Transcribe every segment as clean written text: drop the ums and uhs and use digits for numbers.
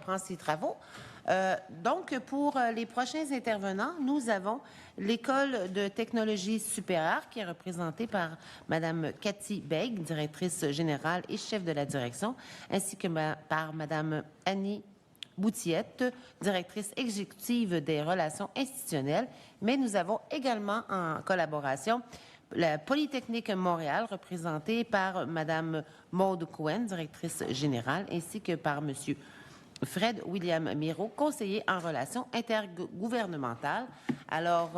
reprend ses travaux. Donc, pour les prochains intervenants, nous avons l'École de technologie supérieure qui est représentée par Mme Cathy Bègue, directrice générale et chef de la direction, ainsi que par Mme Annie Boutillette, directrice exécutive des relations institutionnelles. Mais nous avons également en collaboration la Polytechnique Montréal, représentée par Mme Maude Cohen, directrice générale, ainsi que par M. Fred William Miro, conseiller en relations intergouvernementales. Alors,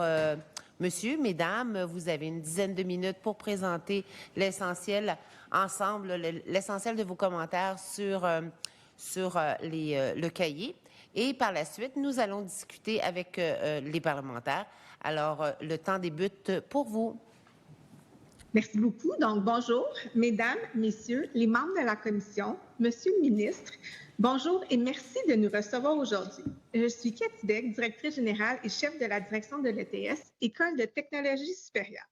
monsieur, mesdames, vous avez une dizaine de minutes pour présenter l'essentiel ensemble, l'essentiel de vos commentaires sur le cahier. Et par la suite, nous allons discuter avec les parlementaires. Alors, le temps débute pour vous. Merci beaucoup. Donc, bonjour, mesdames, messieurs, les membres de la commission, monsieur le ministre, bonjour et merci de nous recevoir aujourd'hui. Je suis Cathy Bègue, directrice générale et chef de la direction de l'ETS, École de technologie supérieure.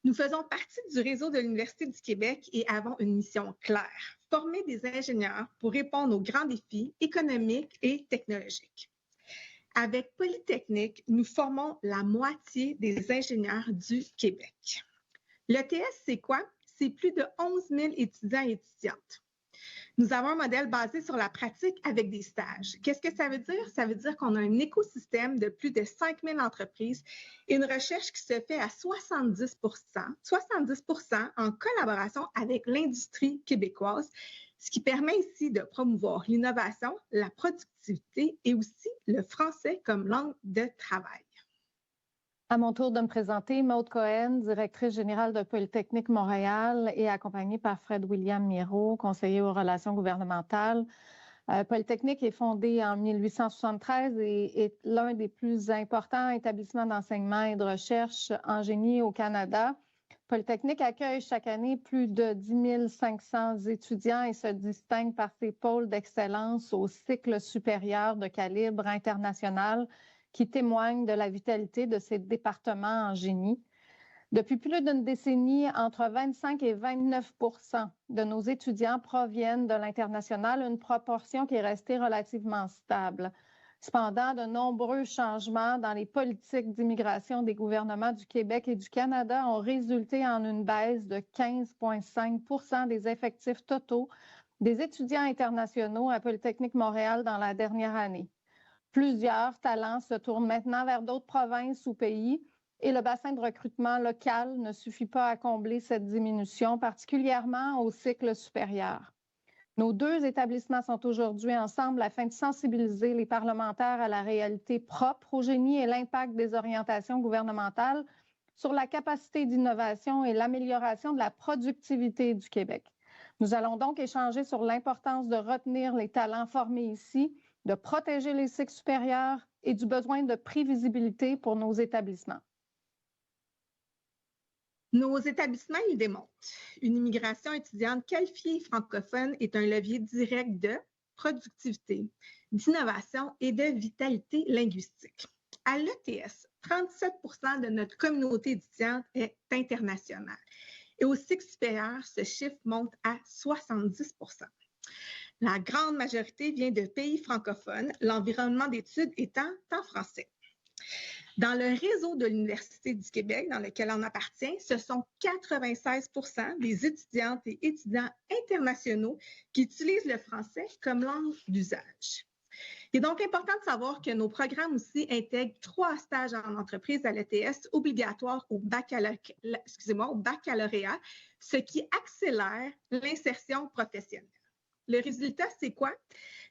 Nous faisons partie du réseau de l'Université du Québec et avons une mission claire, former des ingénieurs pour répondre aux grands défis économiques et technologiques. Avec Polytechnique, nous formons la moitié des ingénieurs du Québec. L'ETS, c'est quoi? C'est plus de 11 000 étudiants et étudiantes. Nous avons un modèle basé sur la pratique avec des stages. Qu'est-ce que ça veut dire? Ça veut dire qu'on a un écosystème de plus de 5 000 entreprises et une recherche qui se fait à 70 en collaboration avec l'industrie québécoise, ce qui permet ici de promouvoir l'innovation, la productivité et aussi le français comme langue de travail. À mon tour de me présenter, Maude Cohen, directrice générale de Polytechnique Montréal et accompagnée par Fred William Miro, conseiller aux relations gouvernementales. Polytechnique est fondée en 1873 et est l'un des plus importants établissements d'enseignement et de recherche en génie au Canada. Polytechnique accueille chaque année plus de 10 500 étudiants et se distingue par ses pôles d'excellence au cycle supérieur de calibre international qui témoignent de la vitalité de ces départements en génie. Depuis plus d'une décennie, entre 25 et 29 de nos étudiants proviennent de l'international, une proportion qui est restée relativement stable. Cependant, de nombreux changements dans les politiques d'immigration des gouvernements du Québec et du Canada ont résulté en une baisse de 15,5 des effectifs totaux des étudiants internationaux à Polytechnique Montréal dans la dernière année. Plusieurs talents se tournent maintenant vers d'autres provinces ou pays et le bassin de recrutement local ne suffit pas à combler cette diminution, particulièrement au cycle supérieur. Nos deux établissements sont aujourd'hui ensemble afin de sensibiliser les parlementaires à la réalité propre au génie et l'impact des orientations gouvernementales sur la capacité d'innovation et l'amélioration de la productivité du Québec. Nous allons donc échanger sur l'importance de retenir les talents formés ici, de protéger les cycles supérieurs et du besoin de prévisibilité pour nos établissements. Nos établissements y démontrent. Une immigration étudiante qualifiée francophone est un levier direct de productivité, d'innovation et de vitalité linguistique. À l'ETS, 37 de notre communauté étudiante est internationale et au cycle supérieur, ce chiffre monte à 70 La grande majorité vient de pays francophones, l'environnement d'études étant en français. Dans le réseau de l'Université du Québec, dans lequel on appartient, ce sont 96 des étudiantes et étudiants internationaux qui utilisent le français comme langue d'usage. Il est donc important de savoir que nos programmes aussi intègrent 3 stages en entreprise à l'ETS obligatoires au baccalauréat, ce qui accélère l'insertion professionnelle. Le résultat, c'est quoi?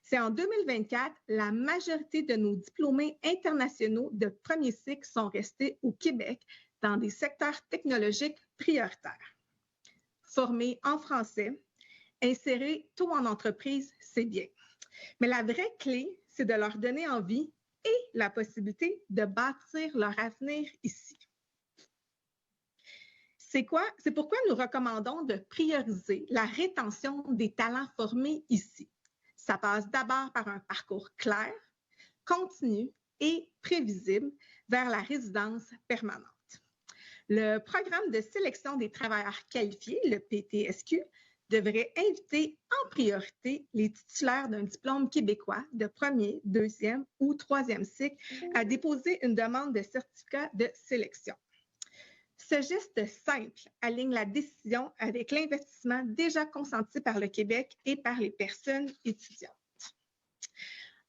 C'est en 2024, la majorité de nos diplômés internationaux de premier cycle sont restés au Québec dans des secteurs technologiques prioritaires. Formés en français, insérés tôt en entreprise, c'est bien. Mais la vraie clé, c'est de leur donner envie et la possibilité de bâtir leur avenir ici. C'est pourquoi nous recommandons de prioriser la rétention des talents formés ici. Ça passe d'abord par un parcours clair, continu et prévisible vers la résidence permanente. Le programme de sélection des travailleurs qualifiés, le PTSQ, devrait inviter en priorité les titulaires d'un diplôme québécois de premier, deuxième ou troisième cycle à déposer une demande de certificat de sélection. Ce geste simple aligne la décision avec l'investissement déjà consenti par le Québec et par les personnes étudiantes.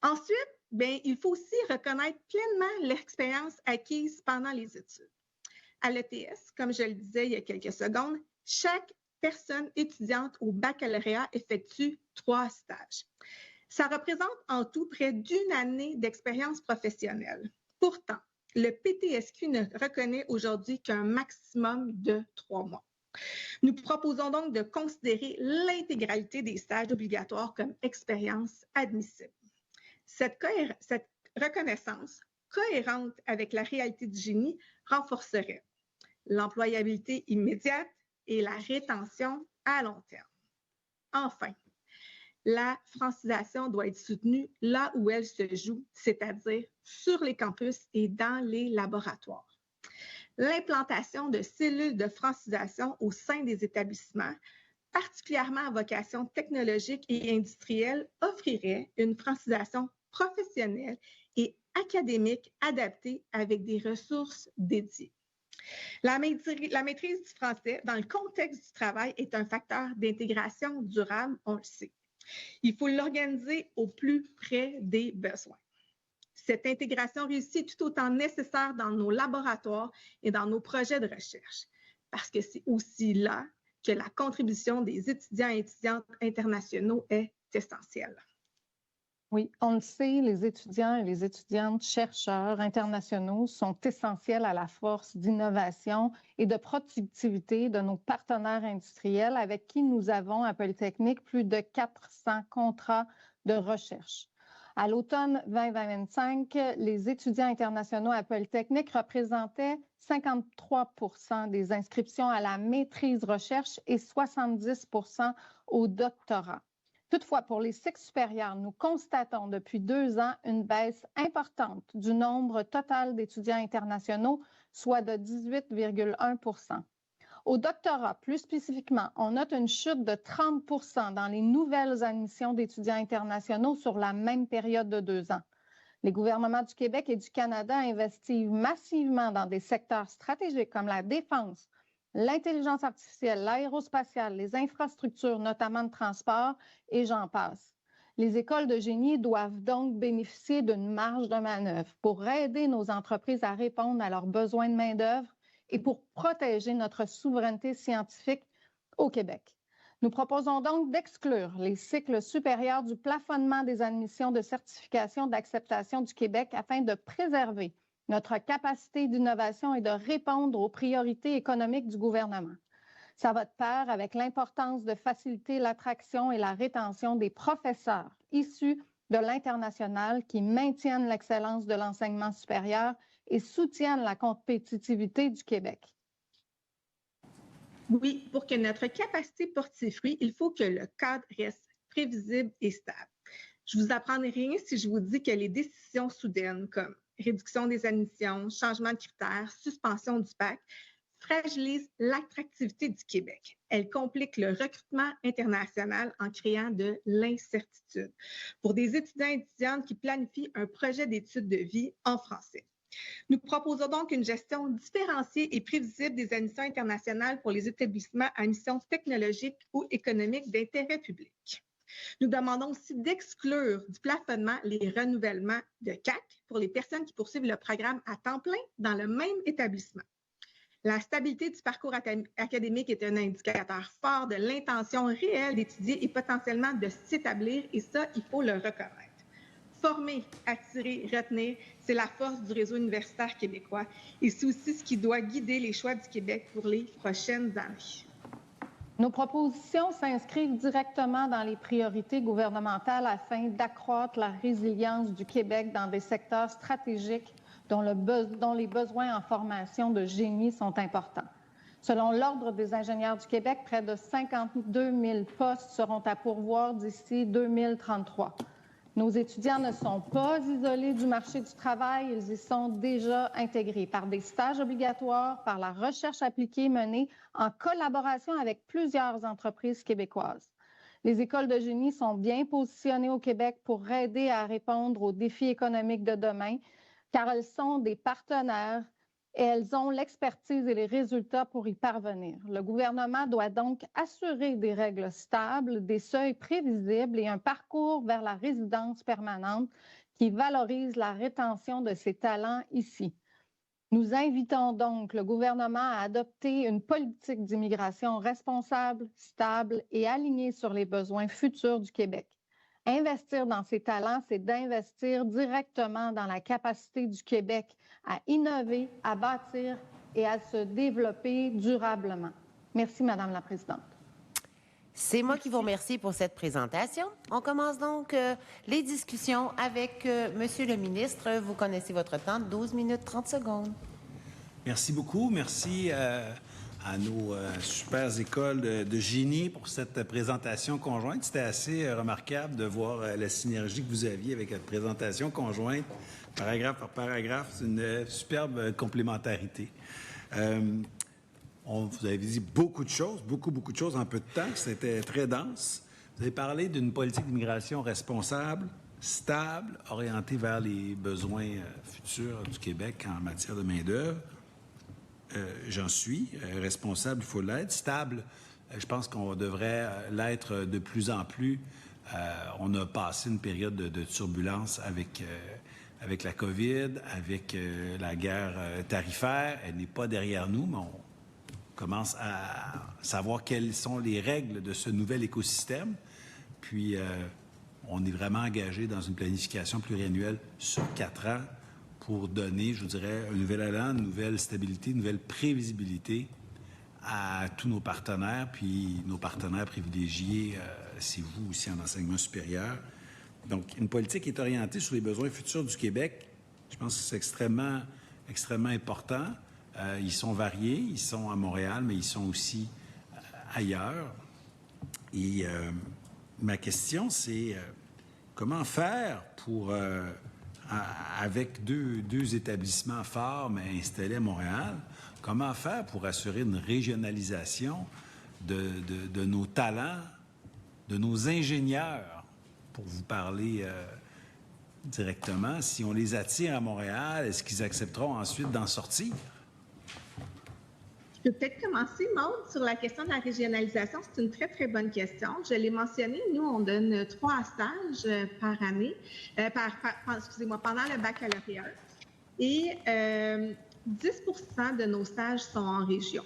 Ensuite, il faut aussi reconnaître pleinement l'expérience acquise pendant les études. À l'ETS, comme je le disais il y a quelques secondes, chaque personne étudiante au baccalauréat effectue 3 stages. Ça représente en tout près d'1 année d'expérience professionnelle. Pourtant, le PTSQ ne reconnaît aujourd'hui qu'un maximum de 3 mois. Nous proposons donc de considérer l'intégralité des stages obligatoires comme expérience admissible. Cette reconnaissance cohérente avec la réalité du génie renforcerait l'employabilité immédiate et la rétention à long terme. Enfin, la francisation doit être soutenue là où elle se joue, c'est-à-dire sur les campus et dans les laboratoires. L'implantation de cellules de francisation au sein des établissements, particulièrement à vocation technologique et industrielle, offrirait une francisation professionnelle et académique adaptée avec des ressources dédiées. La maîtrise du français dans le contexte du travail est un facteur d'intégration durable, on le sait. Il faut l'organiser au plus près des besoins. Cette intégration réussie est tout autant nécessaire dans nos laboratoires et dans nos projets de recherche, parce que c'est aussi là que la contribution des étudiants et étudiantes internationaux est essentielle. Oui, on le sait, les étudiants et les étudiantes chercheurs internationaux sont essentiels à la force d'innovation et de productivité de nos partenaires industriels avec qui nous avons à Polytechnique plus de 400 contrats de recherche. À l'automne 2025, les étudiants internationaux à Polytechnique représentaient 53 % des inscriptions à la maîtrise recherche et 70 % au doctorat. Toutefois, pour les cycles supérieurs, nous constatons depuis 2 ans une baisse importante du nombre total d'étudiants internationaux, soit de 18,1 %. Au doctorat, plus spécifiquement, on note une chute de 30 % dans les nouvelles admissions d'étudiants internationaux sur la même période de 2 ans. Les gouvernements du Québec et du Canada investissent massivement dans des secteurs stratégiques comme la défense, l'intelligence artificielle, l'aérospatiale, les infrastructures, notamment de transport, et j'en passe. Les écoles de génie doivent donc bénéficier d'une marge de manœuvre pour aider nos entreprises à répondre à leurs besoins de main-d'œuvre et pour protéger notre souveraineté scientifique au Québec. Nous proposons donc d'exclure les cycles supérieurs du plafonnement des admissions de certification d'acceptation du Québec afin de préserver notre capacité d'innovation et de répondre aux priorités économiques du gouvernement. Ça va de pair avec l'importance de faciliter l'attraction et la rétention des professeurs issus de l'international qui maintiennent l'excellence de l'enseignement supérieur et soutiennent la compétitivité du Québec. Oui, pour que notre capacité porte ses fruits, il faut que le cadre reste prévisible et stable. Je ne vous apprendrai rien si je vous dis que les décisions soudaines comme réduction des admissions, changement de critères, suspension du PAC, fragilisent l'attractivité du Québec. Elles compliquent le recrutement international en créant de l'incertitude pour des étudiants et étudiantes qui planifient un projet d'études de vie en français. Nous proposons donc une gestion différenciée et prévisible des admissions internationales pour les établissements à mission technologique ou économique d'intérêt public. Nous demandons aussi d'exclure du plafonnement les renouvellements de CAC pour les personnes qui poursuivent le programme à temps plein dans le même établissement. La stabilité du parcours académique est un indicateur fort de l'intention réelle d'étudier et potentiellement de s'établir, et ça, il faut le reconnaître. Former, attirer, retenir, c'est la force du réseau universitaire québécois et c'est aussi ce qui doit guider les choix du Québec pour les prochaines années. Nos propositions s'inscrivent directement dans les priorités gouvernementales afin d'accroître la résilience du Québec dans des secteurs stratégiques dont les besoins en formation de génie sont importants. Selon l'Ordre des ingénieurs du Québec, près de 52 000 postes seront à pourvoir d'ici 2033. Nos étudiants ne sont pas isolés du marché du travail, ils y sont déjà intégrés par des stages obligatoires, par la recherche appliquée menée en collaboration avec plusieurs entreprises québécoises. Les écoles de génie sont bien positionnées au Québec pour aider à répondre aux défis économiques de demain, car elles sont des partenaires et elles ont l'expertise et les résultats pour y parvenir. Le gouvernement doit donc assurer des règles stables, des seuils prévisibles et un parcours vers la résidence permanente qui valorise la rétention de ces talents ici. Nous invitons donc le gouvernement à adopter une politique d'immigration responsable, stable et alignée sur les besoins futurs du Québec. Investir dans ces talents, c'est d'investir directement dans la capacité du Québec à innover, à bâtir et à se développer durablement. Merci, Madame la Présidente. C'est moi qui vous remercie pour cette présentation. On commence donc les discussions avec Monsieur le ministre. Vous connaissez votre temps, 12 minutes 30 secondes. Merci beaucoup. Merci à nos super écoles de génie pour cette présentation conjointe. C'était assez remarquable de voir la synergie que vous aviez avec cette présentation conjointe, paragraphe par paragraphe. C'est une superbe complémentarité. Vous avez dit beaucoup de choses, beaucoup de choses en peu de temps. C'était très dense. Vous avez parlé d'une politique d'immigration responsable, stable, orientée vers les besoins futurs du Québec en matière de main-d'œuvre. J'en suis responsable, il faut l'être. Stable, je pense qu'on devrait l'être de plus en plus. On a passé une période de turbulence avec la COVID, avec la guerre tarifaire. Elle n'est pas derrière nous, mais on commence à savoir quelles sont les règles de ce nouvel écosystème. Puis, on est vraiment engagé dans une planification pluriannuelle sur 4 ans pour donner, je vous dirais, un nouvel élan, une nouvelle stabilité, une nouvelle prévisibilité à tous nos partenaires, puis nos partenaires privilégiés, c'est vous aussi en enseignement supérieur. Donc, une politique qui est orientée sur les besoins futurs du Québec, je pense que c'est extrêmement important. Ils sont variés, ils sont à Montréal, mais ils sont aussi ailleurs. Et ma question, c'est comment faire pour... avec deux établissements forts, mais installés à Montréal, comment faire pour assurer une régionalisation de nos talents, de nos ingénieurs, pour vous parler directement? Si on les attire à Montréal, est-ce qu'ils accepteront ensuite d'en sortir? Je peux peut-être commencer, Maude, sur la question de la régionalisation. C'est une très, très bonne question. Je l'ai mentionné, nous, on donne 3 stages par année, pendant le baccalauréat. Et 10 % de nos stages sont en région.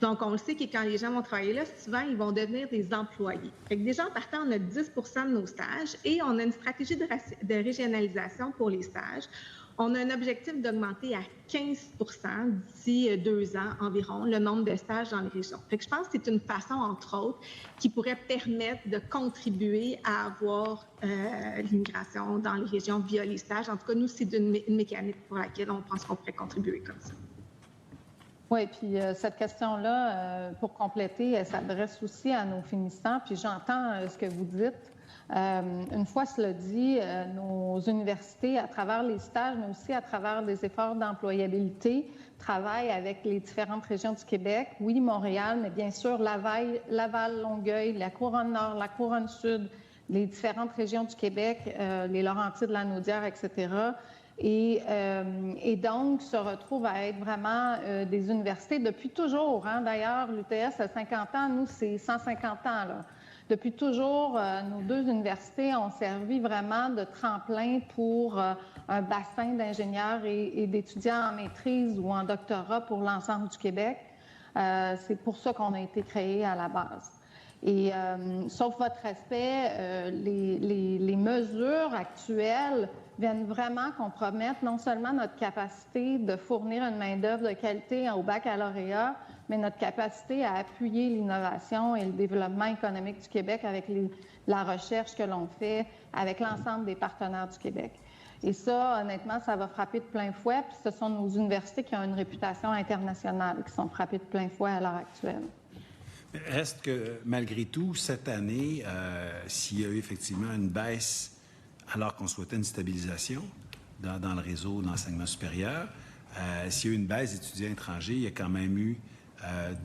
Donc, on le sait que quand les gens vont travailler là, souvent, ils vont devenir des employés. Fait que déjà, en partant, on a 10 % de nos stages et on a une stratégie de régionalisation pour les stages. On a un objectif d'augmenter à 15 % d'ici 2 ans environ le nombre de stages dans les régions. Fait que je pense que c'est une façon, entre autres, qui pourrait permettre de contribuer à avoir l'immigration dans les régions via les stages. En tout cas, nous, c'est une mécanique pour laquelle on pense qu'on pourrait contribuer comme ça. Oui, puis cette question-là, pour compléter, elle s'adresse aussi à nos finissants, puis j'entends ce que vous dites. Une fois cela dit, nos universités, à travers les stages, mais aussi à travers des efforts d'employabilité, travaillent avec les différentes régions du Québec. Oui, Montréal, mais bien sûr Laval, Longueuil, la Couronne Nord, la Couronne Sud, les différentes régions du Québec, les Laurentides, la Naudière, etc., et donc se retrouvent à être vraiment des universités depuis toujours. Hein? D'ailleurs, l'UTS a 50 ans, nous, c'est 150 ans. Là. Depuis toujours, nos 2 universités ont servi vraiment de tremplin pour un bassin d'ingénieurs et d'étudiants en maîtrise ou en doctorat pour l'ensemble du Québec. C'est pour ça qu'on a été créés à la base. Et sauf votre respect, les mesures actuelles viennent vraiment compromettre non seulement notre capacité de fournir une main-d'œuvre de qualité au baccalauréat, mais notre capacité à appuyer l'innovation et le développement économique du Québec avec la recherche que l'on fait avec l'ensemble des partenaires du Québec. Et ça, honnêtement, ça va frapper de plein fouet, puis ce sont nos universités qui ont une réputation internationale qui sont frappées de plein fouet à l'heure actuelle. Reste que, malgré tout, cette année, s'il y a eu effectivement une baisse alors qu'on souhaitait une stabilisation dans le réseau d'enseignement supérieur. S'il y a eu une baisse d'étudiants étrangers, il y a quand même eu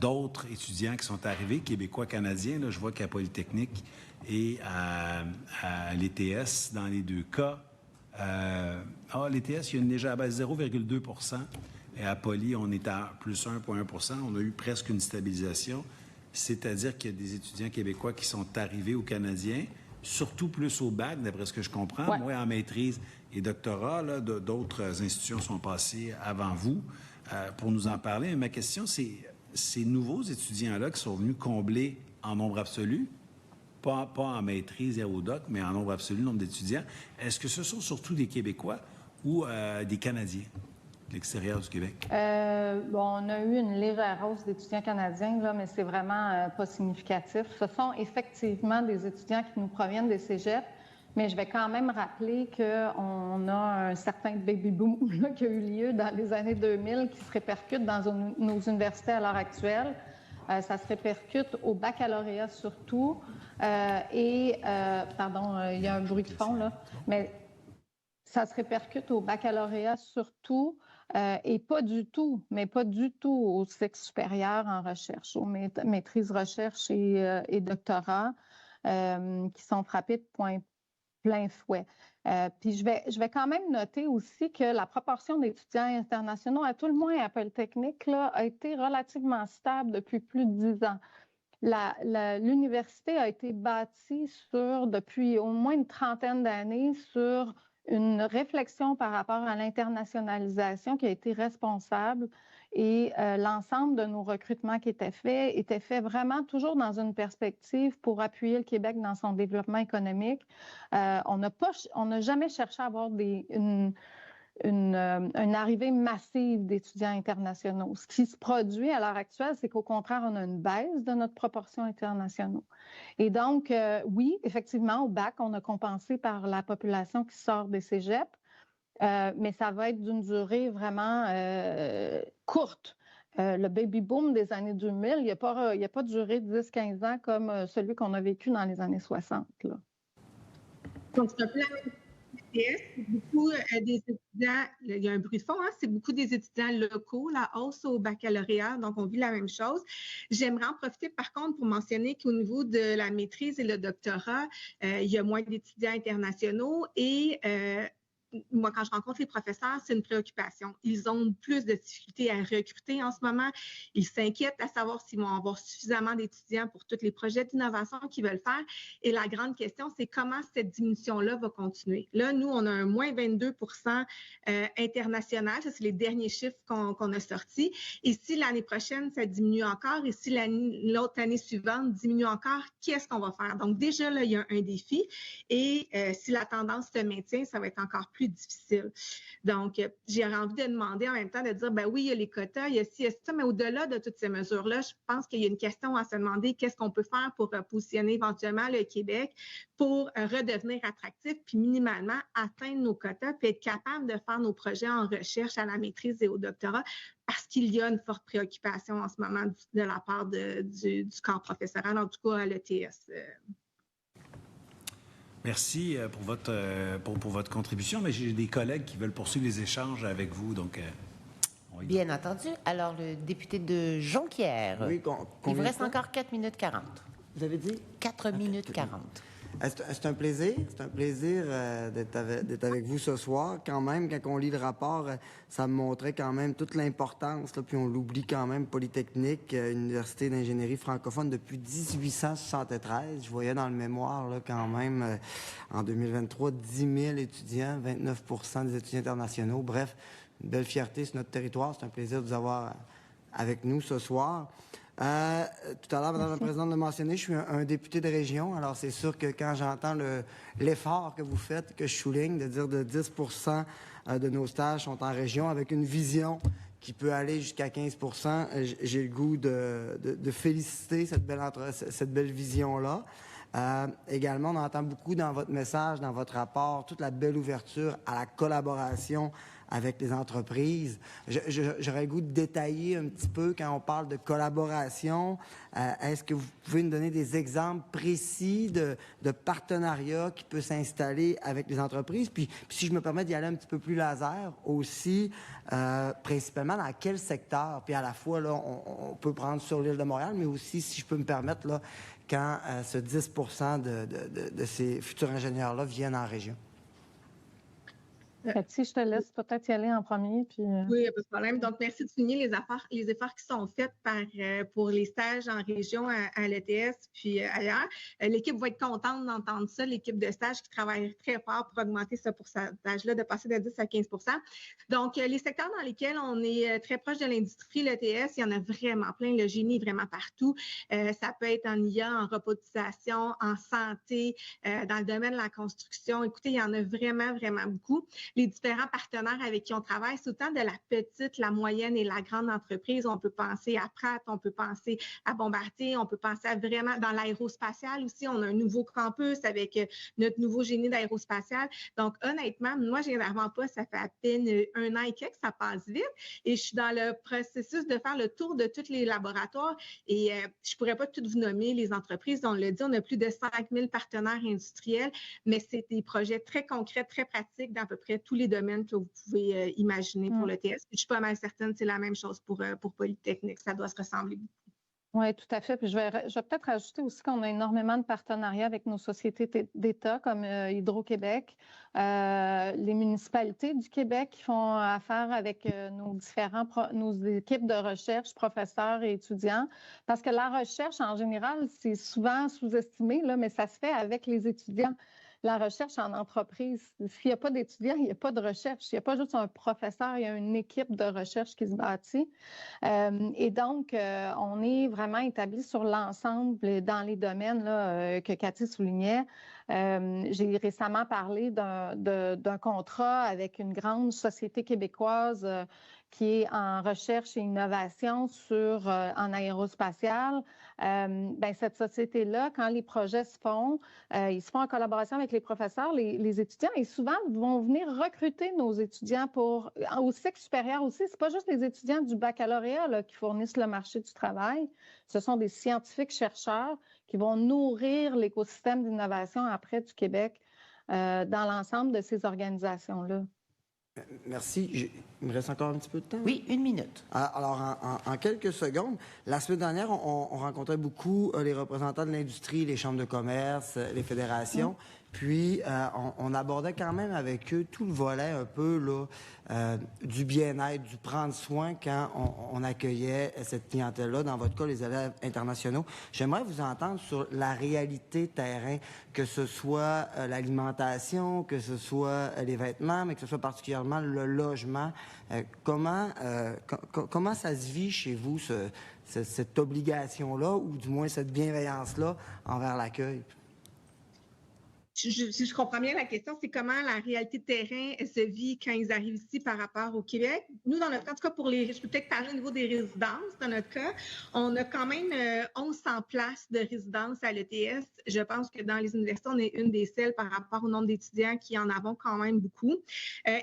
d'autres étudiants qui sont arrivés, québécois, canadiens. Là, je vois qu'à Polytechnique et à l'ETS, dans les deux cas, l'ETS, il y a une légère baisse, 0,2 %. Et à Poly, on est à plus 1,1 %. On a eu presque une stabilisation. C'est-à-dire qu'il y a des étudiants québécois qui sont arrivés aux Canadiens, surtout plus au bac, d'après ce que je comprends. Ouais. Moi, en maîtrise et doctorat, là, d'autres institutions sont passées avant vous pour nous en parler. Mais ma question, c'est ces nouveaux étudiants-là qui sont venus combler en nombre absolu, pas en maîtrise et au doc, mais en nombre absolu, nombre d'étudiants, est-ce que ce sont surtout des Québécois ou des Canadiens de l'extérieur du Québec? On a eu une légère hausse d'étudiants canadiens, là, mais c'est vraiment pas significatif. Ce sont effectivement des étudiants qui nous proviennent des cégeps, mais je vais quand même rappeler qu'on a un certain baby-boom qui a eu lieu dans les années 2000 qui se répercute dans nos universités à l'heure actuelle. Ça se répercute au baccalauréat surtout. Il y a un bruit de fond, là, mais ça se répercute au baccalauréat surtout et pas du tout au cycle supérieur en recherche, aux maîtrises recherche et doctorat qui sont frappés de plein fouet. Puis je vais quand même noter aussi que la proportion d'étudiants internationaux, à tout le moins à Polytechnique, là, a été relativement stable depuis plus de 10 ans. L'université a été bâtie depuis au moins une trentaine d'années sur une réflexion par rapport à l'internationalisation qui a été responsable et l'ensemble de nos recrutements qui étaient faits vraiment toujours dans une perspective pour appuyer le Québec dans son développement économique. On n'a jamais cherché à avoir une arrivée massive d'étudiants internationaux. Ce qui se produit à l'heure actuelle, c'est qu'au contraire, on a une baisse de notre proportion internationaux. Et donc, oui, effectivement, au bac, on a compensé par la population qui sort des cégeps, mais ça va être d'une durée vraiment courte. Le baby-boom des années 2000, il n'a pas duré 10-15 ans comme celui qu'on a vécu dans les années 60. Là. Donc, c'est un peu la même c'est beaucoup des étudiants, il y a un bruit de fond, hein, c'est beaucoup des étudiants locaux, la hausse au baccalauréat, donc on vit la même chose. J'aimerais en profiter par contre pour mentionner qu'au niveau de la maîtrise et le doctorat, il y a moins d'étudiants internationaux et moi, quand je rencontre les professeurs, c'est une préoccupation. Ils ont plus de difficultés à recruter en ce moment. Ils s'inquiètent à savoir s'ils vont avoir suffisamment d'étudiants pour tous les projets d'innovation qu'ils veulent faire. Et la grande question, c'est comment cette diminution-là va continuer. Là, nous, on a un moins 22 international. Ça, c'est les derniers chiffres qu'on a sortis. Et si l'année prochaine, ça diminue encore, et si l'autre année suivante diminue encore, qu'est-ce qu'on va faire? Donc, déjà, là, il y a un défi. Et si la tendance se maintient, ça va être encore plus difficile. Donc, j'ai envie de demander en même temps de dire, ben oui, il y a les quotas, il y a ci, il y a ça, mais au-delà de toutes ces mesures-là, je pense qu'il y a une question à se demander qu'est-ce qu'on peut faire pour positionner éventuellement le Québec pour redevenir attractif, puis minimalement atteindre nos quotas, puis être capable de faire nos projets en recherche à la maîtrise et au doctorat, parce qu'il y a une forte préoccupation en ce moment de la part du corps professoral, en tout cas à l'ETS. Merci pour votre contribution, mais j'ai des collègues qui veulent poursuivre les échanges avec vous, donc bien entendu. Alors, le député de Jonquière, oui, il vous reste encore 4 minutes 40. Vous avez dit? 4 minutes 40. C'est un plaisir d'être avec vous ce soir. Quand même, quand on lit le rapport, ça me montrait quand même toute l'importance, puis on l'oublie quand même, Polytechnique, université d'ingénierie francophone depuis 1873. Je voyais dans le mémoire là, quand même, en 2023, 10 000 étudiants, 29 % des étudiants internationaux. Bref, une belle fierté sur notre territoire. C'est un plaisir de vous avoir avec nous ce soir. Tout à l'heure, Mme la Présidente l'a mentionné, je suis un député de région. Alors, c'est sûr que quand j'entends l'effort que vous faites, que je souligne, de dire de 10 % de nos stages sont en région, avec une vision qui peut aller jusqu'à 15 %, j'ai le goût de féliciter cette belle vision-là. Également, on entend beaucoup dans votre message, dans votre rapport, toute la belle ouverture à la collaboration avec les entreprises. J'aurais le goût de détailler un petit peu quand on parle de collaboration. Est-ce que vous pouvez nous donner des exemples précis de partenariats qui peuvent s'installer avec les entreprises? Puis si je me permets d'y aller un petit peu plus laser, aussi, principalement dans quel secteur? Puis à la fois, là, on peut prendre sur l'île de Montréal, mais aussi, si je peux me permettre, là, quand ce 10 % de ces futurs ingénieurs-là viennent en région. Cathy, je te laisse peut-être y aller en premier. Puis, Oui, pas de problème. Donc, merci de souligner les efforts qui sont faits pour les stages en région à l'ETS puis ailleurs. L'équipe va être contente d'entendre ça, l'équipe de stage qui travaille très fort pour augmenter ce pourcentage-là, de passer de 10 à 15 %. Donc, les secteurs dans lesquels on est très proche de l'industrie, l'ETS, il y en a vraiment plein. Le génie est vraiment partout. Ça peut être en IA, en robotisation, en santé, dans le domaine de la construction. Écoutez, il y en a vraiment, vraiment beaucoup. Les différents partenaires avec qui on travaille, c'est autant de la petite, la moyenne et la grande entreprise. On peut penser à Pratt, on peut penser à Bombardier, on peut penser à vraiment dans l'aérospatial aussi. On a un nouveau campus avec notre nouveau génie d'aérospatial. Donc, honnêtement, moi, je viens d'arriver pas, ça fait à peine 1 an et quelques, ça passe vite. Et je suis dans le processus de faire le tour de tous les laboratoires et je pourrais pas toutes vous nommer les entreprises. On l'a dit, on a plus de 5000 partenaires industriels, mais c'est des projets très concrets, très pratiques dans à peu près tous les domaines que vous pouvez imaginer pour l'ETS. Je suis pas mal certaine que c'est la même chose pour Polytechnique. Ça doit se ressembler beaucoup. Oui, tout à fait. Puis je vais peut-être rajouter aussi qu'on a énormément de partenariats avec nos sociétés d'État comme Hydro-Québec, les municipalités du Québec qui font affaire avec nos équipes de recherche, professeurs et étudiants. Parce que la recherche, en général, c'est souvent sous-estimé, là, mais ça se fait avec les étudiants. La recherche en entreprise, s'il n'y a pas d'étudiants, il n'y a pas de recherche. Il n'y a pas juste un professeur, il y a une équipe de recherche qui se bâtit. Et donc, on est vraiment établi sur l'ensemble dans les domaines là, que Cathy soulignait. J'ai récemment parlé d'un contrat avec une grande société québécoise qui est en recherche et innovation en aérospatial. Cette société-là, quand les projets se font, ils se font en collaboration avec les professeurs, les étudiants, et souvent vont venir recruter nos étudiants au cycle supérieur aussi. C'est pas juste les étudiants du baccalauréat là, qui fournissent le marché du travail. Ce sont des scientifiques chercheurs qui vont nourrir l'écosystème d'innovation après du Québec dans l'ensemble de ces organisations-là. Merci. Il me reste encore un petit peu de temps? Oui, 1 minute. Alors, en quelques secondes, la semaine dernière, on rencontrait beaucoup les représentants de l'industrie, les chambres de commerce, les fédérations. Puis, on abordait quand même avec eux tout le volet un peu là, du bien-être, du prendre soin quand on accueillait cette clientèle-là, dans votre cas, les élèves internationaux. J'aimerais vous entendre sur la réalité terrain, que ce soit l'alimentation, que ce soit les vêtements, mais que ce soit particulièrement le logement. Comment ça se vit chez vous, cette obligation-là, ou du moins cette bienveillance-là envers l'accueil? Si je comprends bien la question, c'est comment la réalité de terrain se vit quand ils arrivent ici par rapport au Québec. Nous, dans notre cas, en tout cas, je peux peut-être parler au niveau des résidences. Dans notre cas, on a quand même 1100 places de résidence à l'ETS. Je pense que dans les universités, on est une des seules par rapport au nombre d'étudiants qui en avons quand même beaucoup.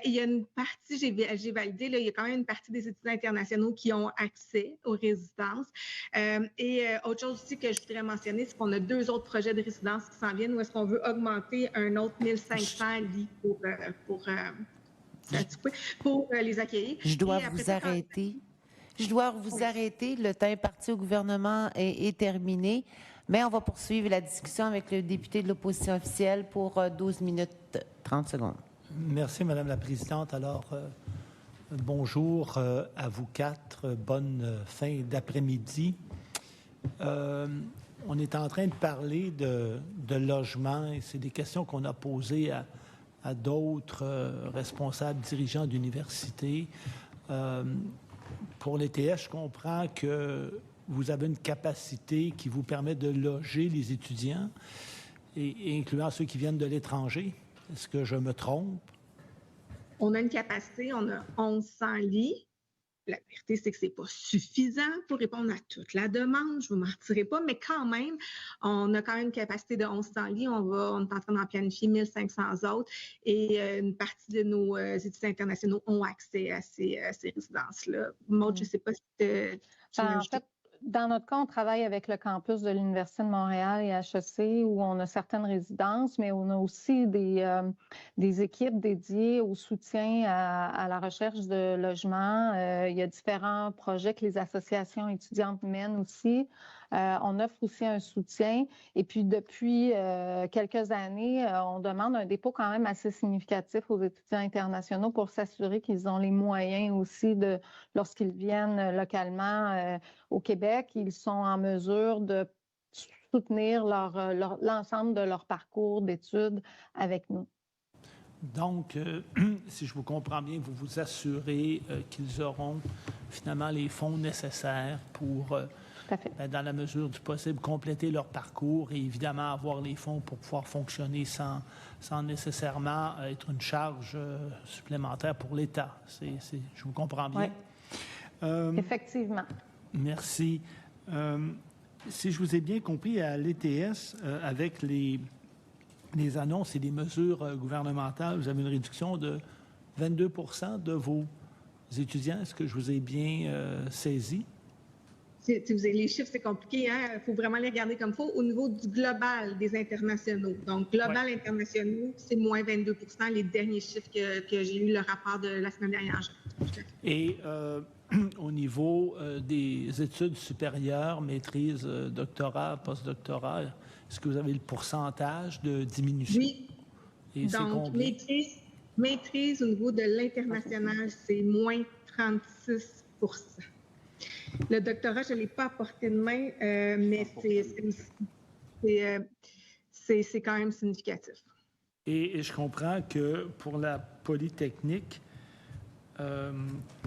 Il y a une partie, j'ai validé, là, il y a quand même une partie des étudiants internationaux qui ont accès aux résidences. Autre chose aussi que je voudrais mentionner, c'est qu'on a 2 autres projets de résidence qui s'en viennent où est-ce qu'on veut augmenter un autre 1500 lits pour les accueillir. Je dois vous arrêter. Le temps imparti au gouvernement est terminé, mais on va poursuivre la discussion avec le député de l'opposition officielle pour 12 minutes 30 secondes. Merci, Madame la Présidente. Alors, bonjour à vous 4. Bonne fin d'après-midi. On est en train de parler de logement et c'est des questions qu'on a posées à d'autres responsables dirigeants d'universités. Pour l'ETS, je comprends que vous avez une capacité qui vous permet de loger les étudiants, et incluant ceux qui viennent de l'étranger. Est-ce que je me trompe? On a une capacité, on a 1100 lits. La vérité, c'est que ce n'est pas suffisant pour répondre à toute la demande, je ne vous mentirai pas, mais quand même, on a quand même une capacité de 1100 lits. On est en train d'en planifier 1500 autres et une partie de nos étudiants internationaux ont accès à ces résidences-là. Maud, je ne sais pas si tu En fait, dans notre cas, on travaille avec le campus de l'Université de Montréal et HEC où on a certaines résidences, mais on a aussi des équipes dédiées au soutien à la recherche de logements. Il y a différents projets que les associations étudiantes mènent aussi. On offre aussi un soutien. Et puis, depuis quelques années, on demande un dépôt quand même assez significatif aux étudiants internationaux pour s'assurer qu'ils ont les moyens aussi lorsqu'ils viennent localement au Québec, ils sont en mesure de soutenir l'ensemble de leur parcours d'études avec nous. Donc, si je vous comprends bien, vous vous assurez qu'ils auront finalement les fonds nécessaires pour, dans la mesure du possible, compléter leur parcours et évidemment avoir les fonds pour pouvoir fonctionner sans nécessairement être une charge supplémentaire pour l'État. Je vous comprends bien? Oui. Effectivement. Merci. Si je vous ai bien compris, à l'ETS, avec les annonces et les mesures gouvernementales, vous avez une réduction de 22 % de vos étudiants. Est-ce que je vous ai bien saisi? Les chiffres, c'est compliqué. Il faut vraiment les regarder comme il faut. Au niveau du global des internationaux, donc global internationaux, c'est moins 22 % les derniers chiffres que j'ai eu le rapport de la semaine dernière. Et au niveau des études supérieures, maîtrise, doctorat, postdoctorat, est-ce que vous avez le pourcentage de diminution? Oui. Et donc, maîtrise au niveau de l'international, c'est moins 36 %. Le doctorat, je ne l'ai pas à portée de main, mais c'est quand même significatif. Et je comprends que pour la Polytechnique,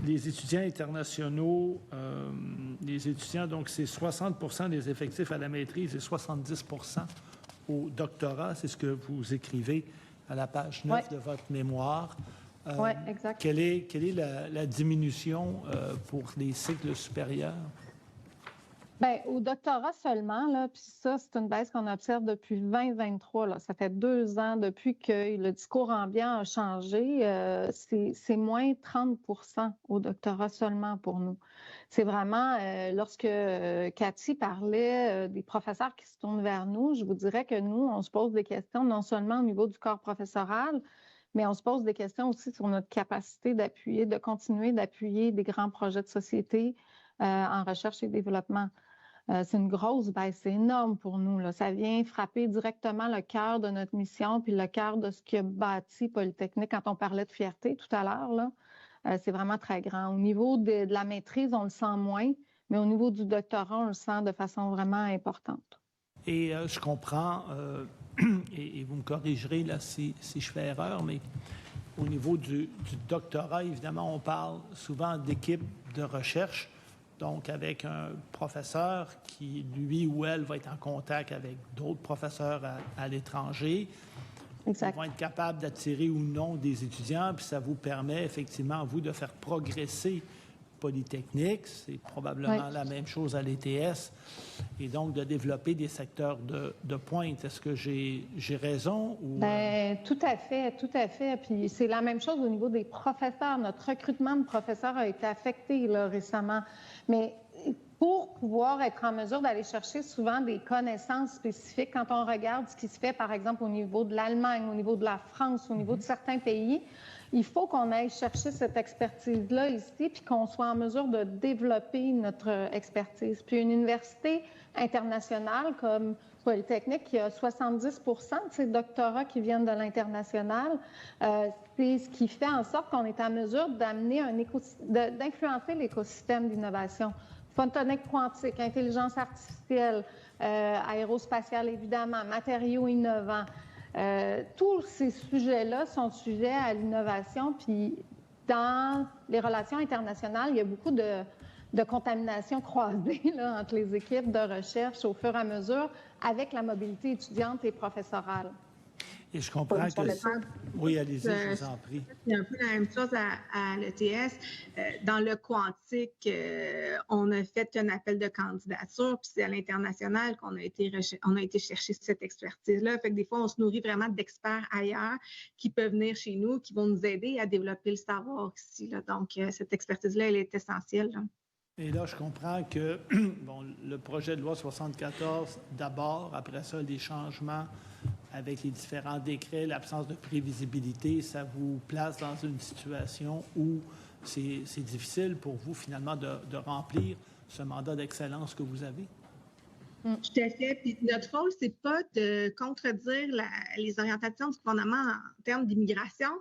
les étudiants internationaux, les étudiants, donc c'est 60 % des effectifs à la maîtrise et 70 % au doctorat. C'est ce que vous écrivez à la page 9 de votre mémoire. Oui, exact. Quelle est la diminution pour les cycles supérieurs? Bien, au doctorat seulement, là, puis ça, c'est une baisse qu'on observe depuis 2023. Là. Ça fait 2 ans depuis que le discours ambiant a changé. C'est moins 30 % au doctorat seulement pour nous. C'est vraiment, lorsque Cathy parlait des professeurs qui se tournent vers nous, je vous dirais que nous, on se pose des questions non seulement au niveau du corps professoral, mais on se pose des questions aussi sur notre capacité d'appuyer, de continuer d'appuyer des grands projets de société en recherche et développement. C'est une grosse baisse, c'est énorme pour nous. Là. Ça vient frapper directement le cœur de notre mission puis le cœur de ce qui a bâti Polytechnique. Quand on parlait de fierté tout à l'heure, c'est vraiment très grand. Au niveau de la maîtrise, on le sent moins, mais au niveau du doctorat, on le sent de façon vraiment importante. Et je comprends, et vous me corrigerez là si je fais erreur, mais au niveau du doctorat, évidemment, on parle souvent d'équipe de recherche. Donc, avec un professeur qui, lui ou elle, va être en contact avec d'autres professeurs à l'étranger. Exact. Ils vont être capables d'attirer ou non des étudiants, puis ça vous permet effectivement, vous, de faire progresser Polytechnique. C'est probablement la même chose à l'ETS. Et donc, de développer des secteurs de pointe. Est-ce que j'ai raison? Ou... Bien, tout à fait, tout à fait. Puis c'est la même chose au niveau des professeurs. Notre recrutement de professeurs a été affecté là, récemment. Mais pour pouvoir être en mesure d'aller chercher souvent des connaissances spécifiques, quand on regarde ce qui se fait, par exemple, au niveau de l'Allemagne, au niveau de la France, au niveau de certains pays, il faut qu'on aille chercher cette expertise-là ici, puis qu'on soit en mesure de développer notre expertise. Puis une université internationale comme Polytechnique, qui a 70 % de ses doctorats qui viennent de l'international, c'est ce qui fait en sorte qu'on est en mesure d'amener d'influencer l'écosystème d'innovation. Photonique quantique, intelligence artificielle, aérospatiale évidemment, matériaux innovants. Tous ces sujets-là sont sujets à l'innovation. Puis dans les relations internationales, il y a beaucoup de contamination croisée là, entre les équipes de recherche au fur et à mesure avec la mobilité étudiante et professorale. Et je comprends que... Oui, allez-y, je vous en prie. C'est un peu la même chose à l'ETS. Dans le quantique, on a fait un appel de candidature, puis c'est à l'international qu'on a été chercher cette expertise-là. Fait que des fois, on se nourrit vraiment d'experts ailleurs qui peuvent venir chez nous, qui vont nous aider à développer le savoir ici, là. Donc, cette expertise-là, elle est essentielle, là. Et là, je comprends que bon, le projet de loi 74, d'abord, après ça, les changements avec les différents décrets, l'absence de prévisibilité, ça vous place dans une situation où c'est difficile pour vous, finalement, de remplir ce mandat d'excellence que vous avez? Tout à fait. Puis notre rôle, c'est pas de contredire les orientations du gouvernement en termes d'immigration.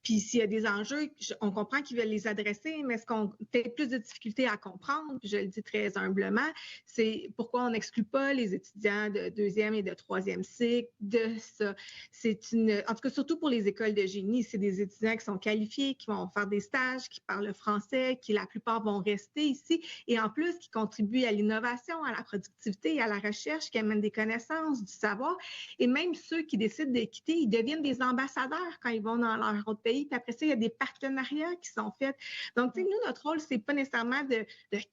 Puis s'il y a des enjeux, on comprend qu'ils veulent les adresser, mais ce qu'on a peut-être plus de difficultés à comprendre, puis je le dis très humblement, c'est pourquoi on n'exclut pas les étudiants de deuxième et de troisième cycle de ça. En tout cas, surtout pour les écoles de génie, c'est des étudiants qui sont qualifiés, qui vont faire des stages, qui parlent le français, qui la plupart vont rester ici, et en plus qui contribuent à l'innovation, à la productivité, à la recherche, qui amènent des connaissances, du savoir, et même ceux qui décident de quitter, ils deviennent des ambassadeurs quand ils vont dans leur autre pays. Puis après ça, il y a des partenariats qui sont faits. Donc, tu sais, nous, notre rôle, c'est pas nécessairement de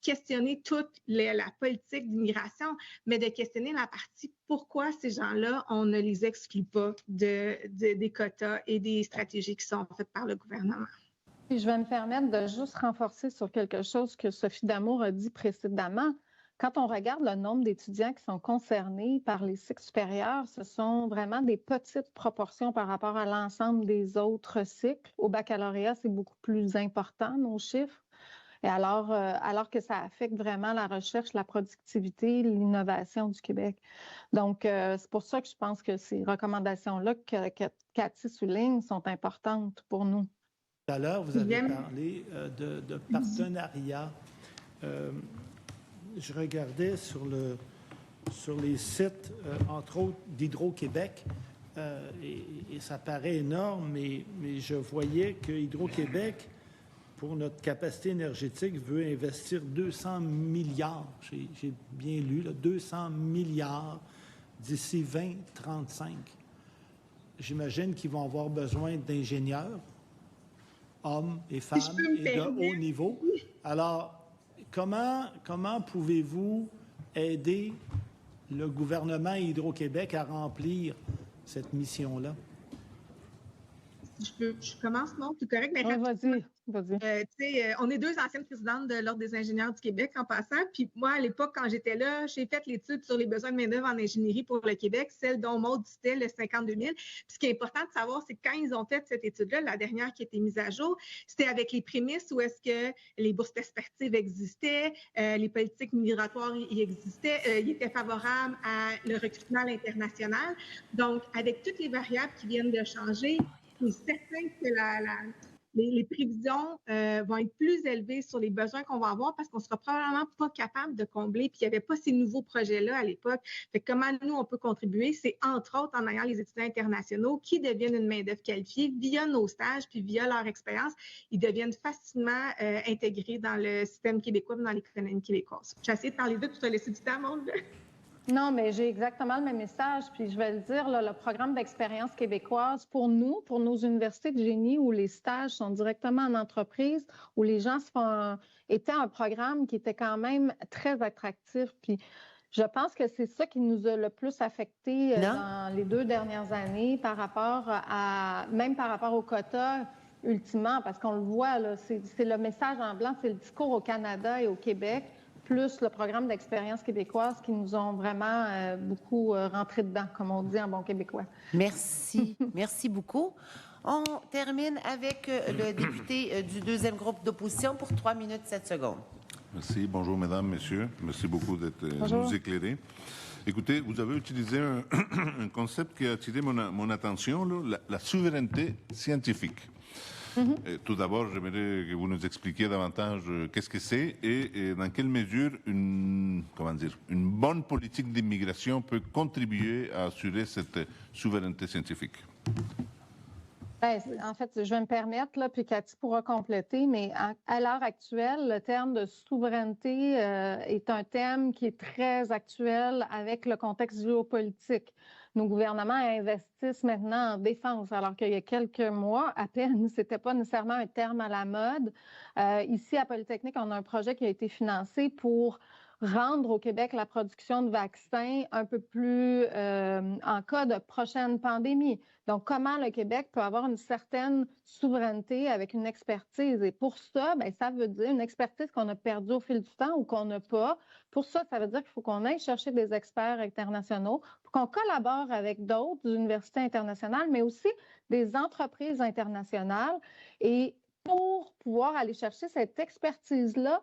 questionner toute la politique d'immigration, mais de questionner la partie pourquoi ces gens-là, on ne les exclut pas des quotas et des stratégies qui sont faites par le gouvernement. Puis je vais me permettre de juste renforcer sur quelque chose que Sophie Damour a dit précédemment. Quand on regarde le nombre d'étudiants qui sont concernés par les cycles supérieurs, ce sont vraiment des petites proportions par rapport à l'ensemble des autres cycles. Au baccalauréat, c'est beaucoup plus important, nos chiffres. Et alors que ça affecte vraiment la recherche, la productivité, l'innovation du Québec. Donc, c'est pour ça que je pense que ces recommandations-là que Cathy souligne sont importantes pour nous. Tout à l'heure, vous avez parlé de partenariat. Je regardais sur les sites, entre autres, d'Hydro-Québec, et ça paraît énorme, mais je voyais que Hydro-Québec, pour notre capacité énergétique, veut investir 200 milliards, j'ai bien lu, là, 200 milliards d'ici 2035. J'imagine qu'ils vont avoir besoin d'ingénieurs, hommes et femmes, et de haut niveau. Alors, Comment pouvez-vous aider le gouvernement et Hydro-Québec à remplir cette mission-là? Je commence, non? C'est correct? Mais vas-y. On est deux anciennes présidentes de l'Ordre des ingénieurs du Québec en passant. Puis moi, à l'époque, quand j'étais là, j'ai fait l'étude sur les besoins de main-d'œuvre en ingénierie pour le Québec, celle dont Maud citait le 52 000. Puis ce qui est important de savoir, c'est que quand ils ont fait cette étude-là, la dernière qui a été mise à jour, c'était avec les prémices où est-ce que les bourses perspectives existaient, les politiques migratoires y existaient, ils étaient favorables à le recrutement à l'international. Donc, avec toutes les variables qui viennent de changer, c'est certain que les prévisions vont être plus élevées sur les besoins qu'on va avoir parce qu'on ne sera probablement pas capable de combler. Puis il n'y avait pas ces nouveaux projets-là à l'époque. Fait que comment nous, on peut contribuer? C'est entre autres en ayant les étudiants internationaux qui deviennent une main-d'œuvre qualifiée via nos stages puis via leur expérience. Ils deviennent facilement intégrés dans le système québécois dans l'économie québécoise. J'ai essayé de parler vite pour te laisser du temps, Maud. Non, mais j'ai exactement le même message. Puis je vais le dire, là, le programme d'expérience québécoise, pour nous, pour nos universités de génie où les stages sont directement en entreprise, où les gens était un programme qui était quand même très attractif. Puis je pense que c'est ça qui nous a le plus affecté dans les 2 dernières années même par rapport au quota, ultimement, parce qu'on le voit, là, c'est le message en blanc, c'est le discours au Canada et au Québec, plus le programme d'expérience québécoise qui nous ont vraiment beaucoup rentré dedans, comme on dit en bon québécois. Merci. Merci beaucoup. On termine avec le député du deuxième groupe d'opposition pour 3 minutes 7 secondes. Merci. Bonjour, mesdames, messieurs. Merci beaucoup d'être nous éclairer. Écoutez, vous avez utilisé un concept qui a attiré mon attention, là, la souveraineté scientifique. Tout d'abord, j'aimerais que vous nous expliquiez davantage qu'est-ce que c'est et dans quelle mesure une bonne politique d'immigration peut contribuer à assurer cette souveraineté scientifique. Bien, en fait, je vais me permettre, là, puis Cathy pourra compléter, mais à l'heure actuelle, le terme de souveraineté est un thème qui est très actuel avec le contexte géopolitique. nos gouvernements investissent maintenant en défense, alors qu'il y a quelques mois, à peine, ce n'était pas nécessairement un terme à la mode. Ici, à Polytechnique, on a un projet qui a été financé pour rendre au Québec la production de vaccins un peu plus en cas de prochaine pandémie. Donc, comment le Québec peut avoir une certaine souveraineté avec une expertise. Et pour ça, bien, ça veut dire une expertise qu'on a perdue au fil du temps ou qu'on n'a pas. Pour ça, ça veut dire qu'il faut qu'on aille chercher des experts internationaux, pour qu'on collabore avec d'autres universités internationales, mais aussi des entreprises internationales. Et pour pouvoir aller chercher cette expertise-là,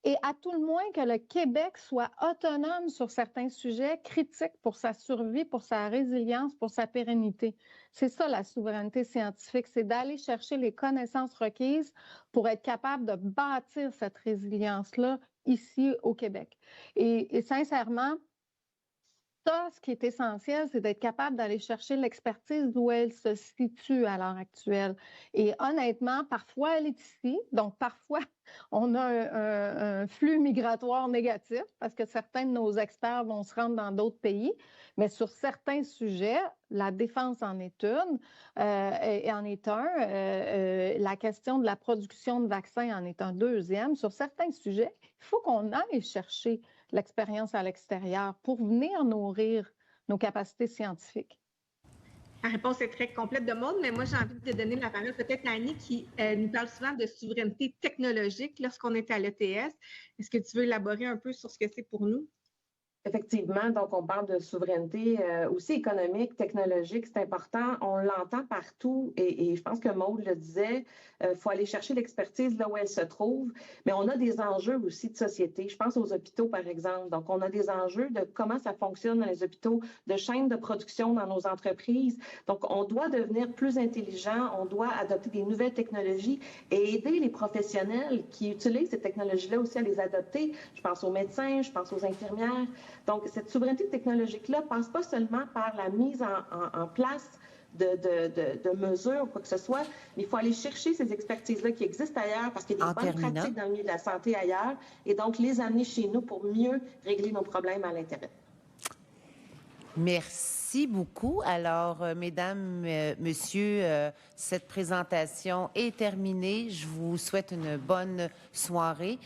et à tout le moins que le Québec soit autonome sur certains sujets critiques pour sa survie, pour sa résilience, pour sa pérennité. C'est ça la souveraineté scientifique, c'est d'aller chercher les connaissances requises pour être capable de bâtir cette résilience-là ici au Québec. Et sincèrement, ça, ce qui est essentiel, c'est d'être capable d'aller chercher l'expertise d'où elle se situe à l'heure actuelle. Et honnêtement, parfois, elle est ici. Donc, parfois, on a un flux migratoire négatif parce que certains de nos experts vont se rendre dans d'autres pays. Mais sur certains sujets, la défense en est une, et en est un. La question de la production de vaccins en est un deuxième. Sur certains sujets, il faut qu'on aille chercher l'expérience à l'extérieur pour venir nourrir nos capacités scientifiques. La réponse est très complète de Maude, mais moi, j'ai envie de donner la parole peut-être à Annie qui nous parle souvent de souveraineté technologique lorsqu'on est à l'ETS. Est-ce que tu veux élaborer un peu sur ce que c'est pour nous? Effectivement, donc on parle de souveraineté aussi économique, technologique, c'est important, on l'entend partout et je pense que Maude le disait, il faut aller chercher l'expertise là où elle se trouve, mais on a des enjeux aussi de société. Je pense aux hôpitaux, par exemple. Donc, on a des enjeux de comment ça fonctionne dans les hôpitaux, de chaîne de production dans nos entreprises. Donc, on doit devenir plus intelligent, on doit adopter des nouvelles technologies et aider les professionnels qui utilisent ces technologies-là aussi à les adopter. Je pense aux médecins, je pense aux infirmières. Donc, cette souveraineté technologique-là ne passe pas seulement par la mise en place de mesures ou quoi que ce soit, mais il faut aller chercher ces expertises-là qui existent ailleurs parce qu'il y a des bonnes pratiques dans le milieu de la santé ailleurs et donc les amener chez nous pour mieux régler nos problèmes à l'intérieur. Merci beaucoup. Alors, mesdames, messieurs, cette présentation est terminée. Je vous souhaite une bonne soirée.